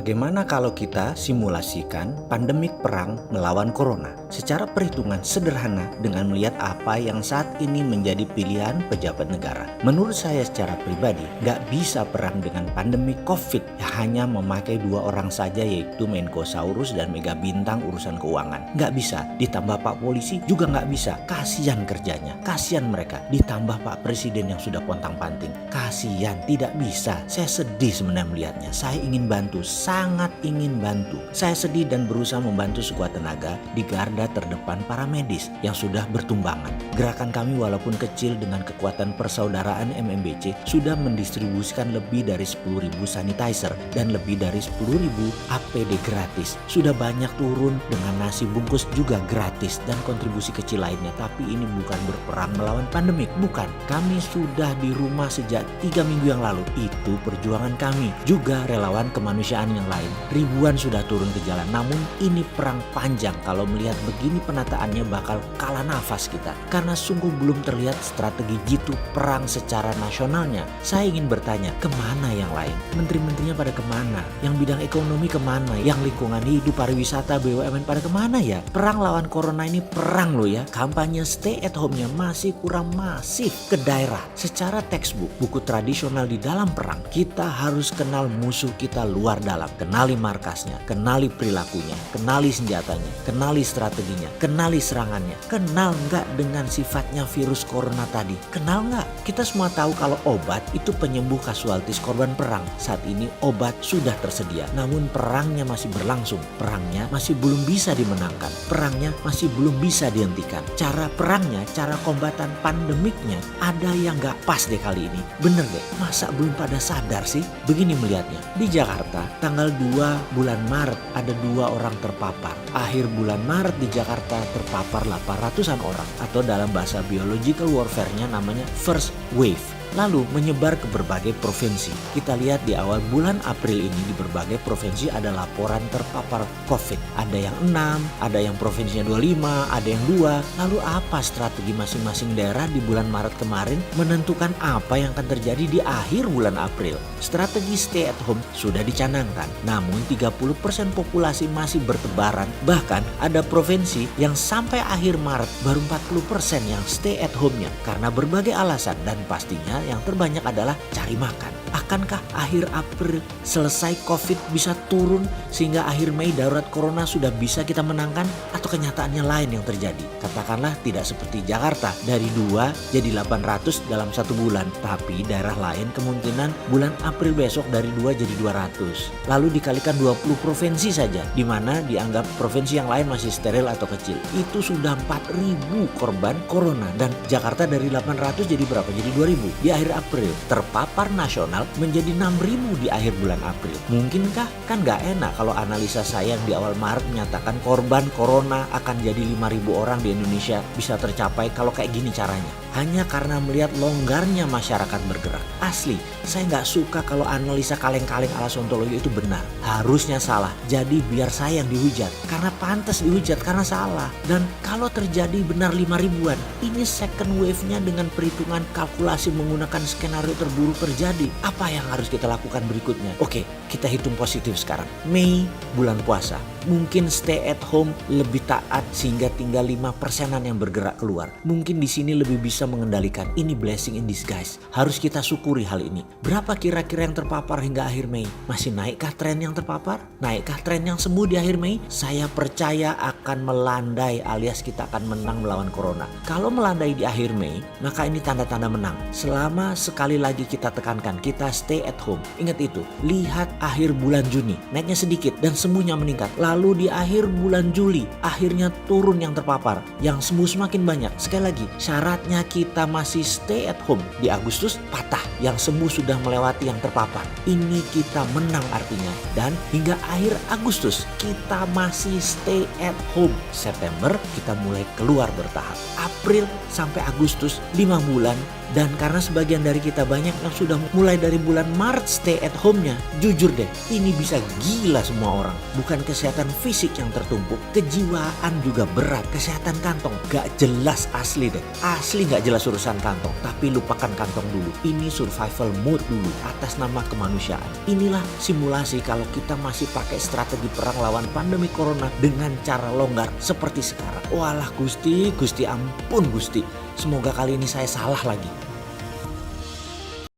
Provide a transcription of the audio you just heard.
Bagaimana kalau kita simulasikan pandemik perang melawan corona? Secara perhitungan sederhana dengan melihat apa yang saat ini menjadi pilihan pejabat negara. Menurut saya secara pribadi, nggak bisa perang dengan pandemik COVID yang hanya memakai dua orang saja, yaitu Menko Saurus dan Mega Bintang urusan keuangan. Nggak bisa. Ditambah Pak Polisi juga nggak bisa. Kasihan kerjanya, kasihan mereka. Ditambah Pak Presiden yang sudah pontang-panting. Kasihan, tidak bisa. Saya sedih sebenarnya melihatnya. Saya ingin bantu, sangat ingin bantu. Saya sedih dan berusaha membantu sekuat tenaga di garda terdepan para medis yang sudah bertumbangan. Gerakan kami walaupun kecil dengan kekuatan persaudaraan MMBC sudah mendistribusikan lebih dari 10.000 sanitizer dan lebih dari 10.000 APD gratis. Sudah banyak turun dengan nasi bungkus juga gratis dan kontribusi kecil lainnya. Tapi ini bukan berperang melawan pandemik, bukan. Kami sudah di rumah sejak 3 minggu yang lalu. Itu perjuangan kami. Juga relawan kemanusiaan yang lain. Ribuan sudah turun ke jalan. Namun ini perang panjang. Kalau melihat begini penataannya bakal kalah nafas kita. Karena sungguh belum terlihat strategi jitu perang secara nasionalnya. Saya ingin bertanya, kemana yang lain? Menteri-menterinya pada kemana? Yang bidang ekonomi kemana? Yang lingkungan hidup, pariwisata, BUMN pada kemana ya? Perang lawan corona ini perang loh ya. Kampanye stay at home-nya masih kurang masif ke daerah. Secara textbook, buku tradisional di dalam perang, kita harus kenal musuh kita luar dalam. Kenali markasnya, kenali perilakunya, kenali senjatanya, kenali strateginya, kenali serangannya. Kenal nggak dengan sifatnya virus corona tadi? Kenal nggak? Kita semua tahu kalau obat itu penyembuh kasualtis korban perang. Saat ini obat sudah tersedia, namun perangnya masih berlangsung. Perangnya masih belum bisa dimenangkan. Perangnya masih belum bisa dihentikan. Cara perangnya, cara kombatan pandemiknya ada yang nggak pas deh kali ini. Bener deh, masa belum pada sadar sih? Begini melihatnya, di Jakarta tanggal 2 bulan Maret ada 2 orang terpapar. Akhir bulan Maret di Jakarta terpapar 800-an orang, atau dalam bahasa biological warfare-nya namanya first wave. Lalu menyebar ke berbagai provinsi. Kita lihat di awal bulan April ini di berbagai provinsi ada laporan terpapar COVID. Ada yang 6, ada yang provinsinya 25, ada yang 2. Lalu apa strategi masing-masing daerah di bulan Maret kemarin menentukan apa yang akan terjadi di akhir bulan April? Strategi stay at home sudah dicanangkan. Namun 30% populasi masih bertebaran. Bahkan ada provinsi yang sampai akhir Maret baru 40% yang stay at home-nya karena berbagai alasan, dan pastinya yang terbanyak adalah cari makan. Akankah akhir April selesai COVID bisa turun sehingga akhir Mei darurat corona sudah bisa kita menangkan? Atau kenyataannya lain yang terjadi? Katakanlah tidak seperti Jakarta, dari 2 jadi 800 dalam 1 bulan. Tapi daerah lain kemungkinan bulan April besok dari 2 jadi 200. Lalu dikalikan 20 provinsi saja, di mana dianggap provinsi yang lain masih steril atau kecil. Itu sudah 4.000 korban corona, dan Jakarta dari 800 jadi berapa? Jadi 2.000. Di akhir April terpapar nasional menjadi 6.000 di akhir bulan April. Mungkinkah? Kan gak enak kalau analisa saya yang di awal Maret menyatakan korban corona akan jadi 5.000 orang di Indonesia bisa tercapai kalau kayak gini caranya. Hanya karena melihat longgarnya masyarakat bergerak. Asli, saya gak suka kalau analisa kaleng-kaleng ala Sontoloyo itu benar. Harusnya salah. Jadi biar saya yang dihujat. Karena pantas dihujat karena salah. Dan kalau terjadi benar 5.000-an, ini second wave-nya dengan perhitungan kalkulasi menggunakan skenario terburuk terjadi. Apa yang harus kita lakukan berikutnya? Oke, kita hitung positif sekarang. Mei, bulan puasa. Mungkin stay at home lebih taat sehingga tinggal 5%-an yang bergerak keluar. Mungkin di sini lebih bisa mengendalikan. Ini blessing in disguise. Harus kita syukuri hal ini. Berapa kira-kira yang terpapar hingga akhir Mei? Masih naikkah tren yang terpapar? Naikkah tren yang sembuh di akhir Mei? Saya percaya akan melandai, alias kita akan menang melawan corona. Kalau melandai di akhir Mei, maka ini tanda-tanda menang. Selama sekali lagi kita tekankan, kita stay at home. Ingat itu, lihat akhir bulan Juni, naiknya sedikit dan sembuhnya meningkat. Lalu di akhir bulan Juli, akhirnya turun yang terpapar, yang sembuh semakin banyak. Sekali lagi, syaratnya kita masih stay at home. Di Agustus patah, yang sembuh sudah melewati yang terpapar. Ini kita menang artinya. Dan hingga akhir Agustus, kita masih stay at home. September kita mulai keluar bertahap. April sampai Agustus 5 bulan Dan karena sebagian dari kita banyak yang sudah mulai dari bulan Maret stay at home-nya, jujur deh, ini bisa gila semua orang. Bukan kesehatan fisik yang tertumpuk, kejiwaan juga berat. Kesehatan kantong gak jelas asli deh. Asli gak jelas urusan kantong, tapi lupakan kantong dulu. Ini survival mode dulu atas nama kemanusiaan. Inilah simulasi kalau kita masih pakai strategi perang lawan pandemi corona dengan cara longgar seperti sekarang. Walah Gusti ampun Gusti. Semoga kali ini saya salah lagi.